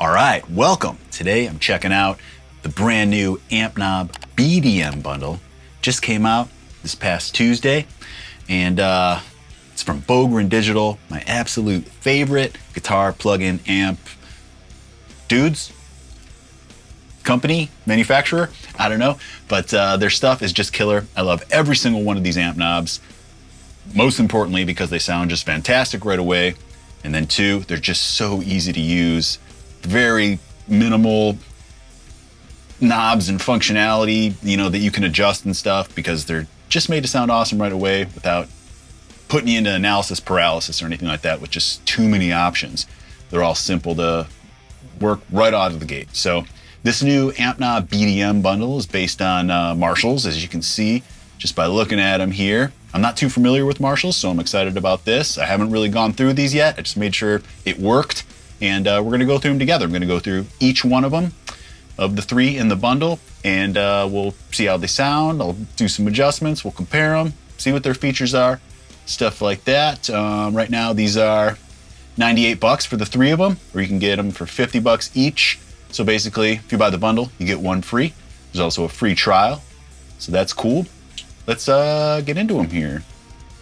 All right, welcome. Today I'm checking out the brand new Ampknob BDM Bundle. Just came out this past Tuesday, and it's from Bogren Digital, my absolute favorite guitar plug-in amp dudes, company, manufacturer, I don't know, but their stuff is just killer. I love every single one of these amp knobs, most importantly because they sound just fantastic right away, and then two, they're just so easy to use. Very minimal knobs and functionality, that you can adjust and stuff because they're just made to sound awesome right away without putting you into analysis paralysis or anything like that with just too many options. They're all simple to work right out of the gate. So this new Ampknob BDM bundle is based on Marshalls, as you can see just by looking at them here. I'm not too familiar with Marshalls, so I'm excited about this. I haven't really gone through these yet. I just made sure it worked. And we're going to go through them together. I'm going to go through each one of them, of the three in the bundle, and we'll see how they sound. I'll do some adjustments. We'll compare them, see what their features are, stuff like that. Right now, these are $98 for the three of them, or you can get them for $50 each. So basically, if you buy the bundle, you get one free. There's also a free trial, so that's cool. Let's get into them here.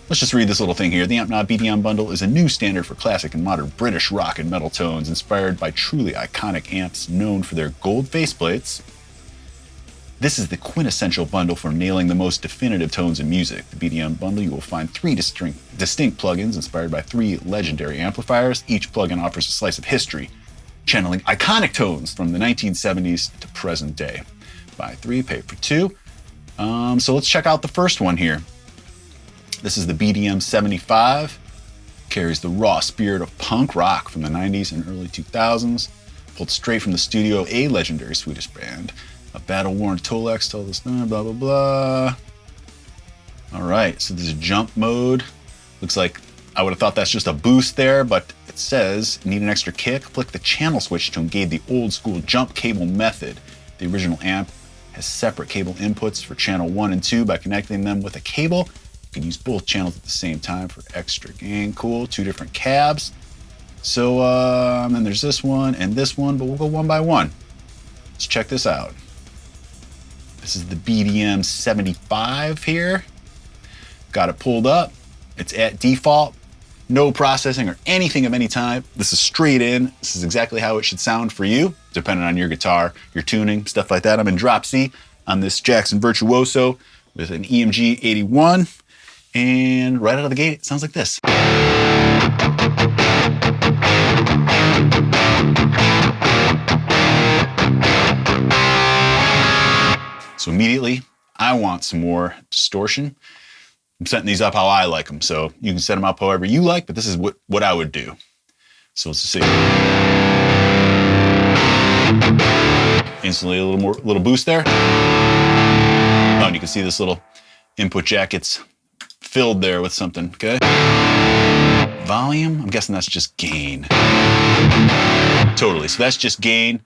Let's just read this little thing here. The Ampknob BDM Bundle is a new standard for classic and modern British rock and metal tones, inspired by truly iconic amps known for their gold faceplates. This is the quintessential bundle for nailing the most definitive tones in music. The BDM Bundle, you will find three distinct plugins inspired by three legendary amplifiers. Each plugin offers a slice of history, channeling iconic tones from the 1970s to present day. Buy three, pay for two. So let's check out the first one here. This is the BDM 75, carries the raw spirit of punk rock from the 90s and early 2000s, pulled straight from the studio of a legendary Swedish band. A battle-worn Tolex told us, blah, blah, blah. All right, so there's a jump mode. Looks like I would have thought that's just a boost there, but it says, need an extra kick? Flick the channel switch to engage the old school jump cable method. The original amp has separate cable inputs for channel 1 and 2 by connecting them with a cable. You can use both channels at the same time for extra gain. Cool, two different cabs. So then there's this one and this one, but we'll go one by one. Let's check this out. This is the BDM 75 here. Got it pulled up. It's at default. No processing or anything of any type. This is straight in. This is exactly how it should sound for you, depending on your guitar, your tuning, stuff like that. I'm in drop C on this Jackson Virtuoso with an EMG 81. And right out of the gate, it sounds like this. So immediately, I want some more distortion. I'm setting these up how I like them, so you can set them up however you like, but this is what I would do. So let's just see. Instantly a little boost there. Oh, and you can see this little input jack gets filled there with something, okay? Volume, I'm guessing that's just gain. Totally, so that's just gain.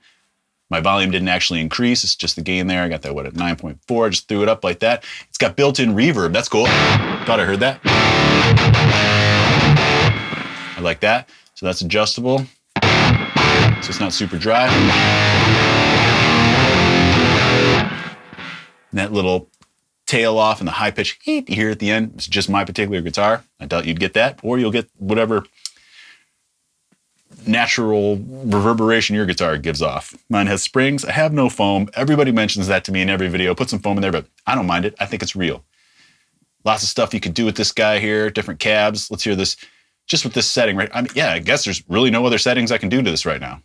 My volume didn't actually increase, it's just the gain there. I got that, at 9.4, just threw it up like that. It's got built-in reverb, that's cool. Thought I heard that. I like that. So that's adjustable. So it's not super dry. And that little tail off and the high pitch you hear at the end, it's just my particular guitar. I doubt you'd get that, or you'll get whatever natural reverberation your guitar gives off. Mine has springs. I have no foam. Everybody mentions that to me in every video. Put some foam in there, but I don't mind it. I think it's real. Lots of stuff you could do with this guy here, different cabs. Let's hear this just with this setting, right? I guess there's really no other settings I can do to this right now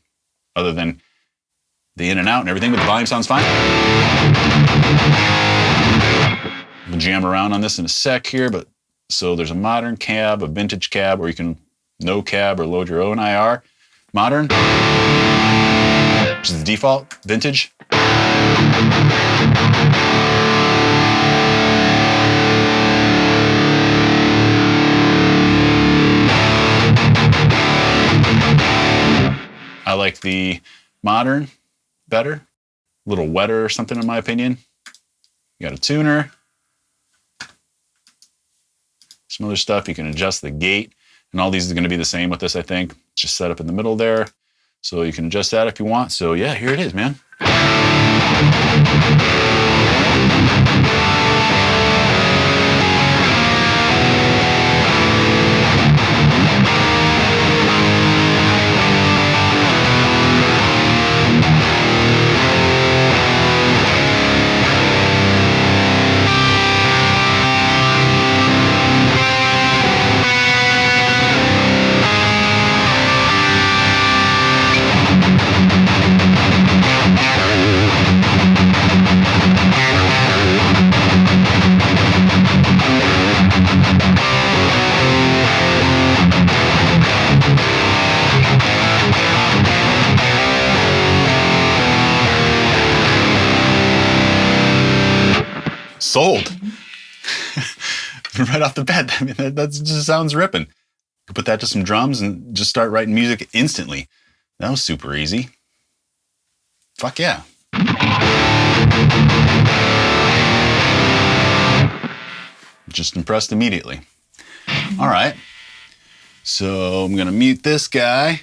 other than the in and out and everything, but the volume sounds fine. We'll jam around on this in a sec here, but so there's a modern cab, a vintage cab, or you can no cab or load your own IR. Modern, which is the default, vintage. I like the modern better, a little wetter or something in my opinion. You got a tuner. Some other stuff, you can adjust the gate, and all these are going to be the same with this, I think. Just set up in the middle there. So you can adjust that if you want. So yeah, here it is, man. Sold. Right off the bat. I mean, that just sounds ripping. You can put that to some drums and just start writing music instantly. That was super easy. Fuck yeah. Just impressed immediately. All right. So I'm going to mute this guy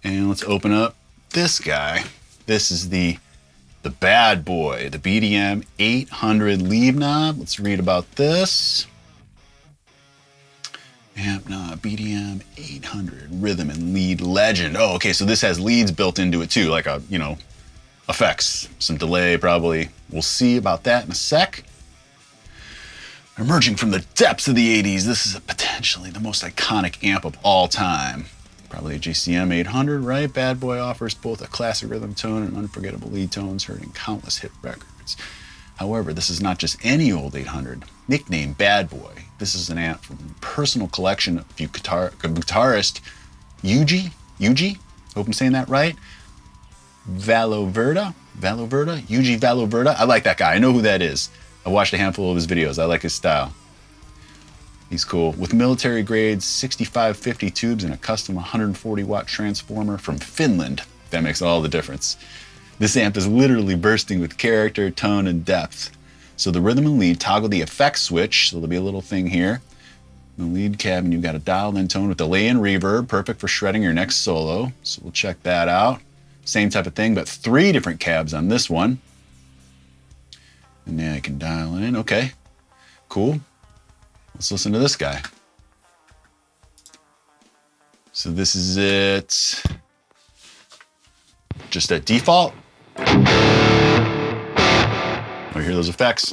and let's open up this guy. This is the bad boy, the BDM 800 lead knob. Let's read about this. Ampknob BDM 800 rhythm and lead legend. Oh, okay, so this has leads built into it too, like a, you know, effects, some delay probably. We'll see about that in a sec. Emerging from the depths of the 80s, this is potentially the most iconic amp of all time. Probably a GCM 800, right? Bad Boy offers both a classic rhythm tone and unforgettable lead tones heard in countless hit records. However, this is not just any old 800. Nicknamed Bad Boy, this is an amp from personal collection of guitarist Yuji, hope I'm saying that right, Yuji Valoverda. I like that guy, I know who that is. I watched a handful of his videos, I like his style. He's cool. With military grade 6550 tubes and a custom 140 watt transformer from Finland. That makes all the difference. This amp is literally bursting with character, tone, and depth. So the rhythm and lead toggle the effects switch. So there'll be a little thing here. In the lead cabin, you've got a dialed in tone with delay and reverb, perfect for shredding your next solo. So we'll check that out. Same type of thing, but 3 different cabs on this one. And now I can dial it in. Okay, cool. Let's listen to this guy. So this is it. Just at default. Oh, you hear those effects?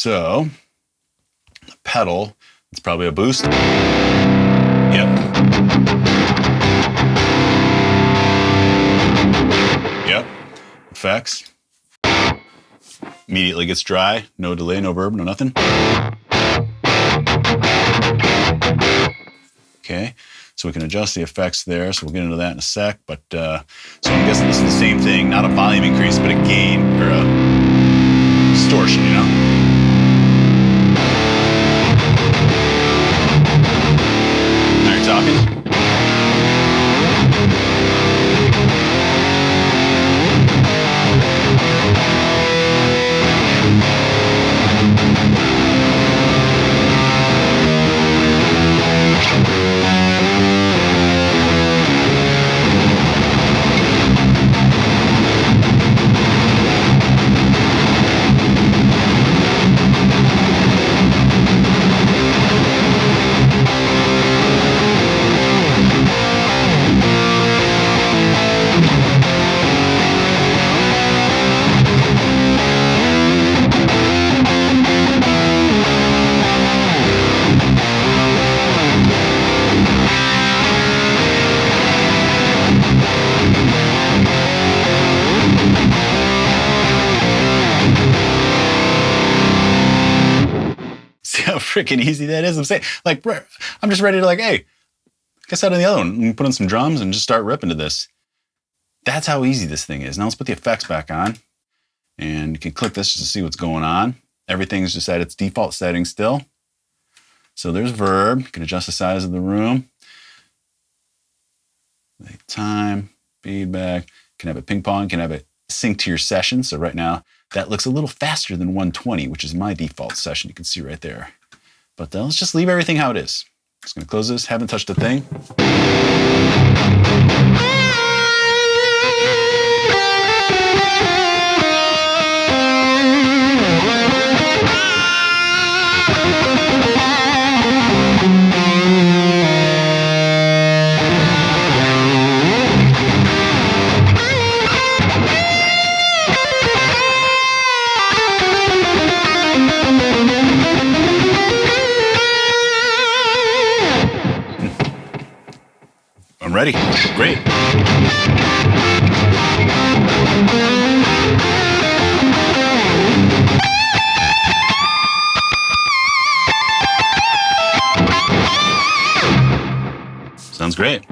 So, the pedal, it's probably a boost. Yep. Yep. Effects. Immediately gets dry. No delay, no verb, no nothing. Okay. So we can adjust the effects there. So we'll get into that in a sec. But so I'm guessing this is the same thing. Not a volume increase, but a gain or a distortion, you know? Talking. freaking easy that is. I'm saying, like, I'm just ready to, like, hey, guess out on the other one and put on some drums and just start ripping to this. That's how easy this thing is. Now let's put the effects back on, and you can click this just to see what's going on. Everything's just at its default setting still. So there's verb. You can adjust the size of the room. Time, feedback. You can have it ping pong. You can have it sync to your session. So right now, that looks a little faster than 120, which is my default session. You can see right there. But let's just leave everything how it is. Just going to close this. Haven't touched a thing. I'm ready. Great. Sounds great.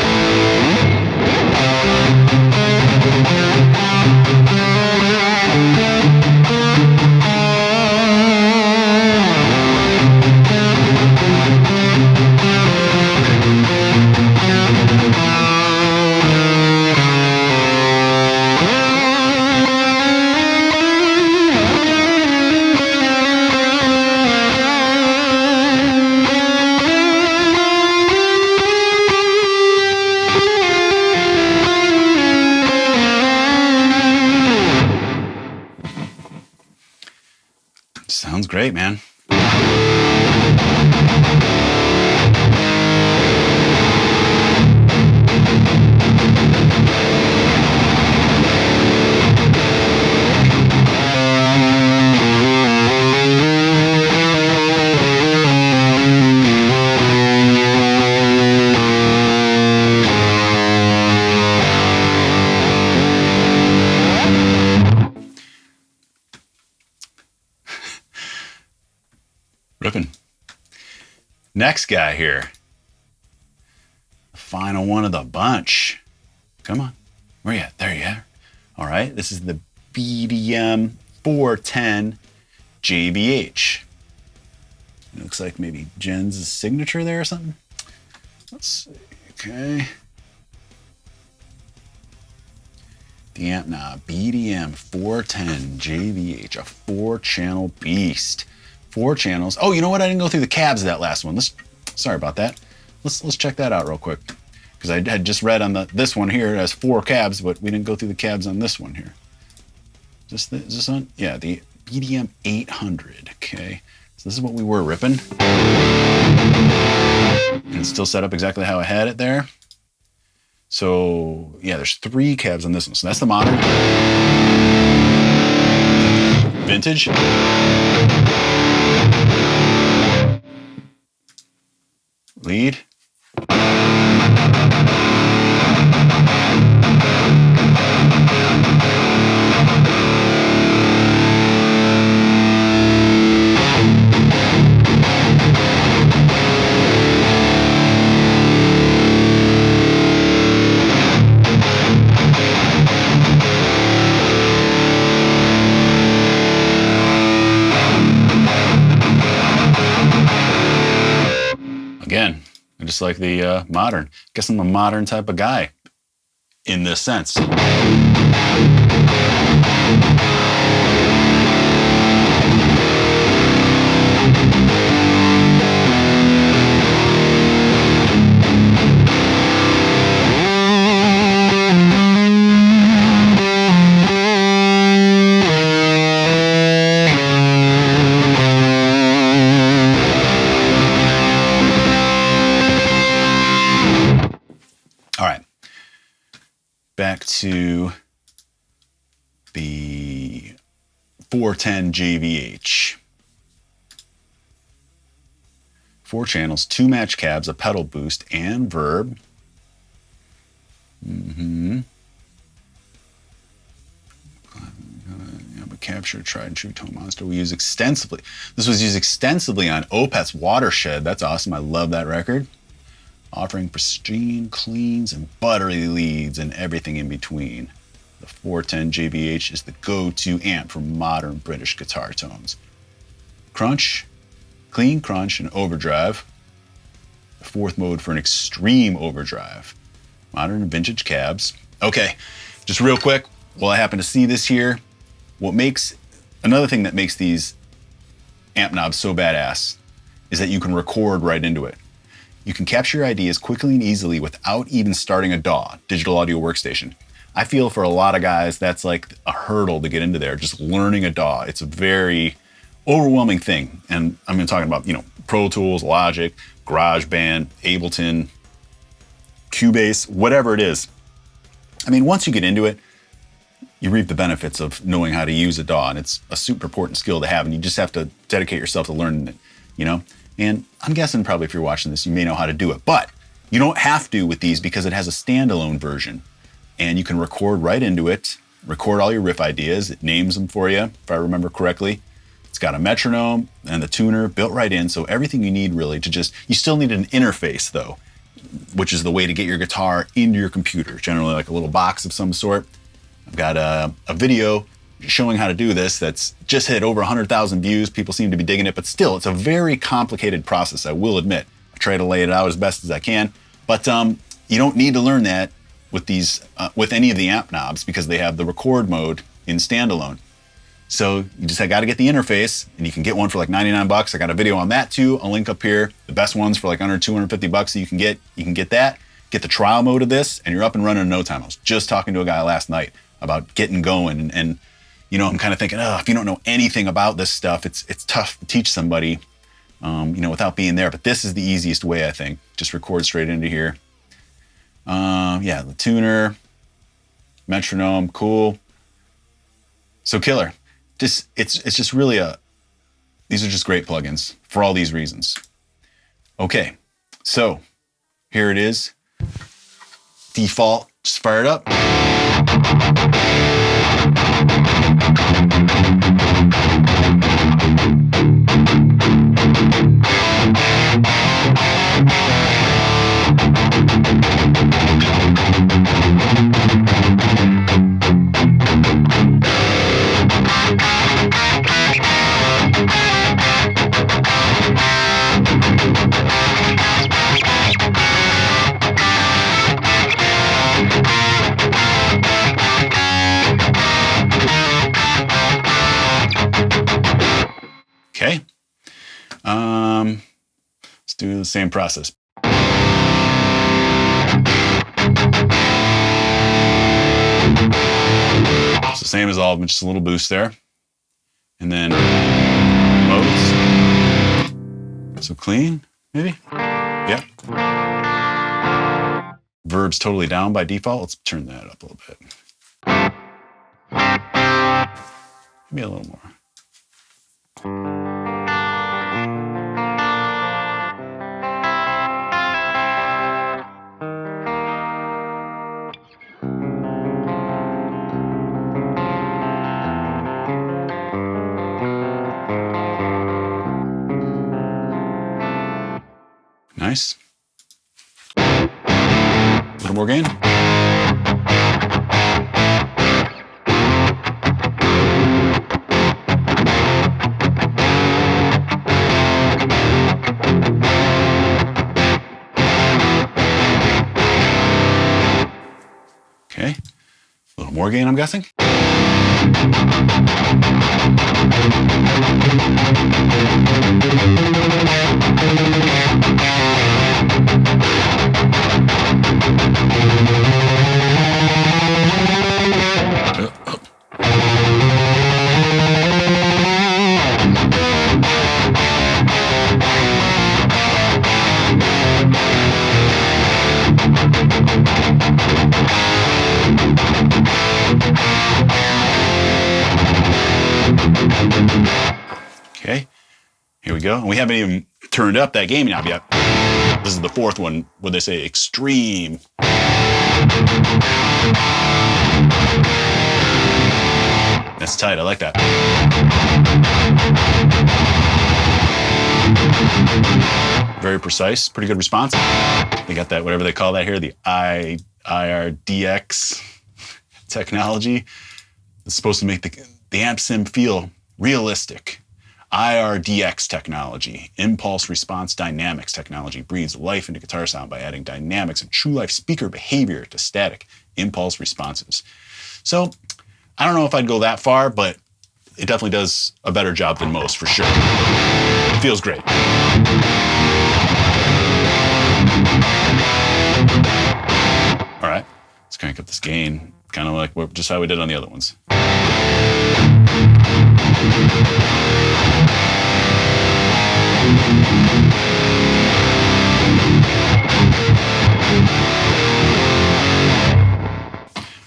Sounds great, man. Ripping. Next guy here. The final one of the bunch. Come on. Where you at? There you are. All right. This is the BDM 410 JVH. It looks like maybe Jen's signature there or something. Let's see. Okay. The Ampknob BDM 410 JVH, a 4-channel beast. 4 channels. Oh, you know what? I didn't go through the cabs of that last one. Sorry about that. Let's check that out real quick, because I had just read on this one here it has 4 cabs, but we didn't go through the cabs on this one here. Is this one? Yeah, the BDM 800. Okay, so this is what we were ripping, and it's still set up exactly how I had it there. So yeah, there's 3 cabs on this one. So that's the modern, vintage. Lead. Again, just like the modern. Guess I'm a modern type of guy in this sense. All right, back to the 410 JVH. 4 channels, 2 match cabs, a pedal boost, and verb. capture tried and true tone monster we use extensively. This was used extensively on Opeth's Watershed. That's awesome. I love that record. Offering pristine cleans and buttery leads and everything in between. The 410 JBH is the go-to amp for modern British guitar tones. Crunch, clean crunch, and overdrive. The fourth mode for an extreme overdrive. Modern and vintage cabs. Okay, just real quick, while I happen to see this here, another thing that makes these amp knobs so badass is that you can record right into it. You can capture your ideas quickly and easily without even starting a DAW, digital audio workstation. I feel for a lot of guys, that's like a hurdle to get into there, just learning a DAW. It's a very overwhelming thing. And I'm talking about, Pro Tools, Logic, GarageBand, Ableton, Cubase, whatever it is. I mean, once you get into it, you reap the benefits of knowing how to use a DAW, and it's a super important skill to have, and you just have to dedicate yourself to learning it, And I'm guessing probably if you're watching this, you may know how to do it, but you don't have to with these because it has a standalone version, and you can record right into it, record all your riff ideas. It names them for you, if I remember correctly. It's got a metronome and the tuner built right in, so everything you need really you still need an interface though, which is the way to get your guitar into your computer, generally like a little box of some sort. I've got a video showing how to do this that's just hit over 100,000 views. People seem to be digging it, but still, it's a very complicated process, I will admit. I try to lay it out as best as I can, but you don't need to learn that with any of the amp knobs because they have the record mode in standalone. So you just got to get the interface, and you can get one for like 99 bucks. I got a video on that too. I'll link up here. The best ones for like under 250 bucks that you can get. You can get that, get the trial mode of this, and you're up and running in no time. I was just talking to a guy last night about getting going, and I'm kind of thinking, if you don't know anything about this stuff, it's tough to teach somebody, without being there. But this is the easiest way, I think. Just record straight into here. The tuner, metronome, cool. So killer. It's just really these are just great plugins for all these reasons. Okay, so here it is. Default, just fire it up. Okay, let's do the same process. It's the same as all of them, just a little boost there. And then modes. So clean, maybe? Yeah. Verb's totally down by default. Let's turn that up a little bit. Maybe a little more. Nice. A little more gain. Okay, a little more gain, I'm guessing. Okay, here we go. And we haven't even turned up that gain knob yet. This is the fourth one where they say extreme. That's tight. I like that. Very precise. Pretty good response. They got that, whatever they call that here, the IRDX technology. It's supposed to make the ampsim feel realistic. IRDX technology, impulse response dynamics technology, breathes life into guitar sound by adding dynamics and true life speaker behavior to static impulse responses. So I don't know if I'd go that far, but it definitely does a better job than most for sure. It feels great. All right, let's crank up this gain, kind of like just how we did on the other ones.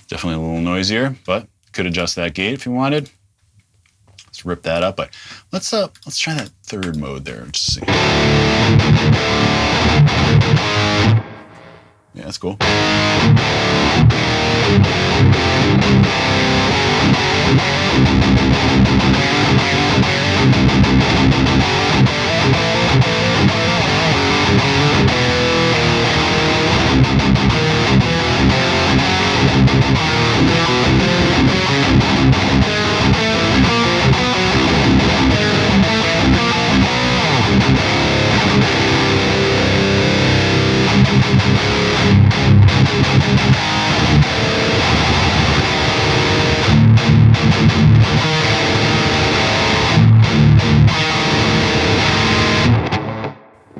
Definitely a little noisier, but could adjust that gate if you wanted. Let's rip that up, but let's try that third mode there. Just see. Yeah, that's cool.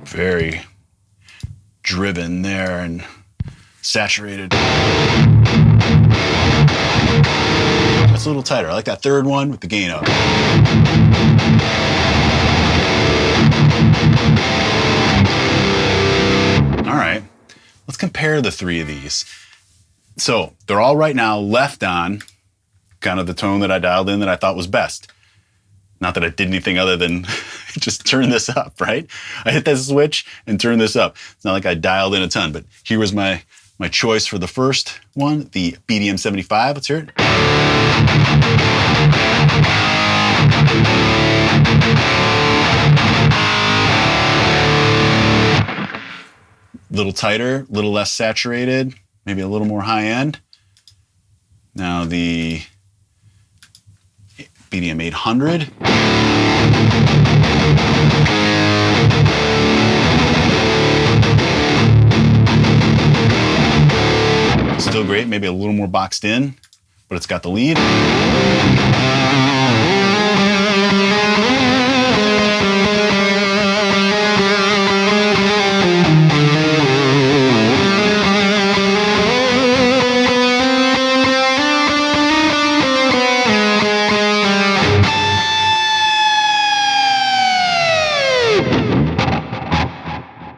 Very driven there and saturated. That's a little tighter. I like that third one with the gain up. All right, let's compare the three of these. So they're all right now left on kind of the tone that I dialed in that I thought was best. Not that I did anything other than just turn this up, right? I hit this switch and turn this up. It's not like I dialed in a ton, but here was my choice for the first one, the BDM 75. Let's hear it. Little tighter, a little less saturated, maybe a little more high end. Now the BDM 800. Still great, maybe a little more boxed in, but it's got the lead.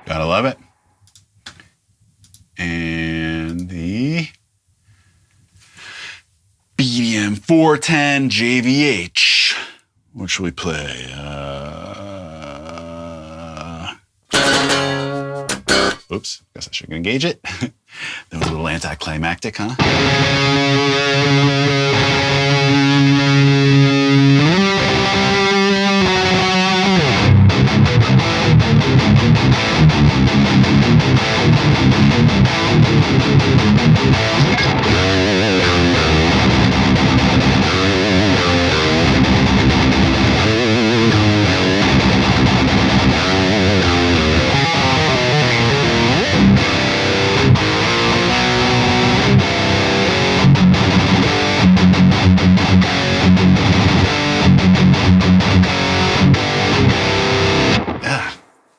Gotta love it. And the BDM 410 JVH. What should we play? Oops, guess I should engage it. That was a little anticlimactic, huh?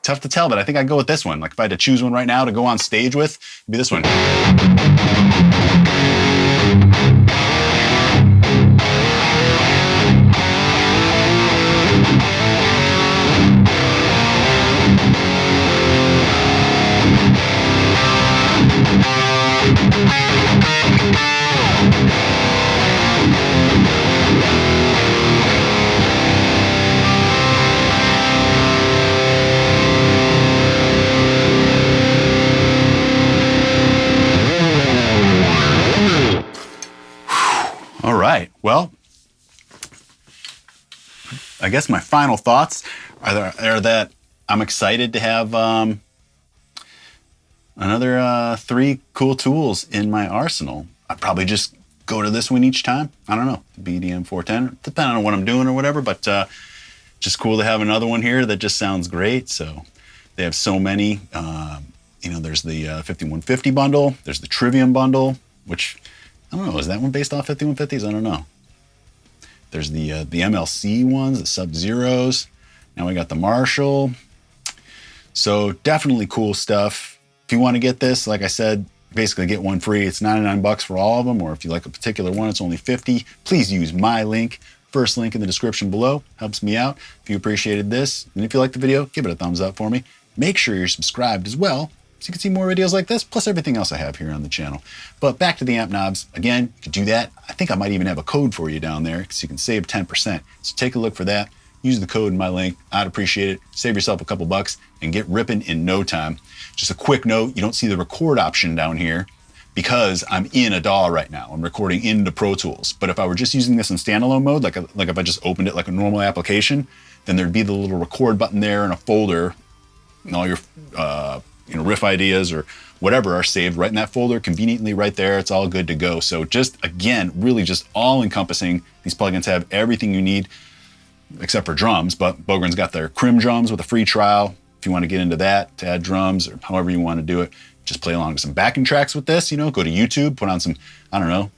Tough to tell, but I think I'd go with this one. Like if I had to choose one right now to go on stage with, it'd be this one. All right, well, I guess my final thoughts are that I'm excited to have another 3 cool tools in my arsenal. I'd probably just go to this one each time. I don't know, the BDM 410, depending on what I'm doing or whatever, but just cool to have another one here that just sounds great. So they have so many. You know, there's the 5150 bundle, there's the Trivium bundle, which, I don't know, is that one based off 5150s? I don't know. There's the MLC ones, the Sub-Zeros. Now we got the Marshall. So definitely cool stuff. If you want to get this, like I said, basically get one free. It's 99 bucks for all of them, or if you like a particular one, it's only 50. Please use my link. First link in the description below. Helps me out. If you appreciated this, and if you liked the video, give it a thumbs up for me. Make sure you're subscribed as well, so you can see more videos like this, plus everything else I have here on the channel. But back to the amp knobs. Again, you can do that. I think I might even have a code for you down there, so you can save 10%. So take a look for that. Use the code in my link. I'd appreciate it. Save yourself a couple bucks and get ripping in no time. Just a quick note, you don't see the record option down here because I'm in a DAW right now. I'm recording into Pro Tools. But if I were just using this in standalone mode, like if I just opened it like a normal application, then there'd be the little record button there in a folder, and all your riff ideas or whatever are saved right in that folder, conveniently right there. It's all good to go. So just, again, really just all encompassing. These plugins have everything you need except for drums, but Bogren's got their Crim drums with a free trial. If you want to get into that, to add drums or however you want to do it, just play along with some backing tracks with this, go to YouTube, put on some, I don't know,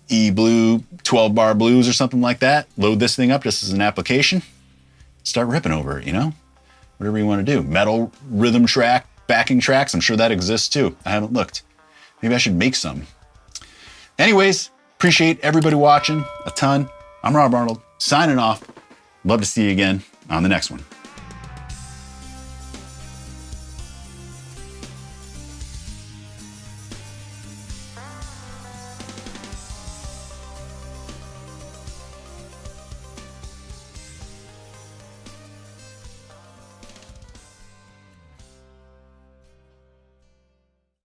E-Blue, 12-bar blues or something like that. Load this thing up just as an application. Start ripping over it, whatever you want to do. Metal rhythm track, backing tracks, I'm sure that exists too. I haven't looked. Maybe I should make some. Anyways, appreciate everybody watching a ton. I'm Rob Arnold, signing off. Love to see you again on the next one.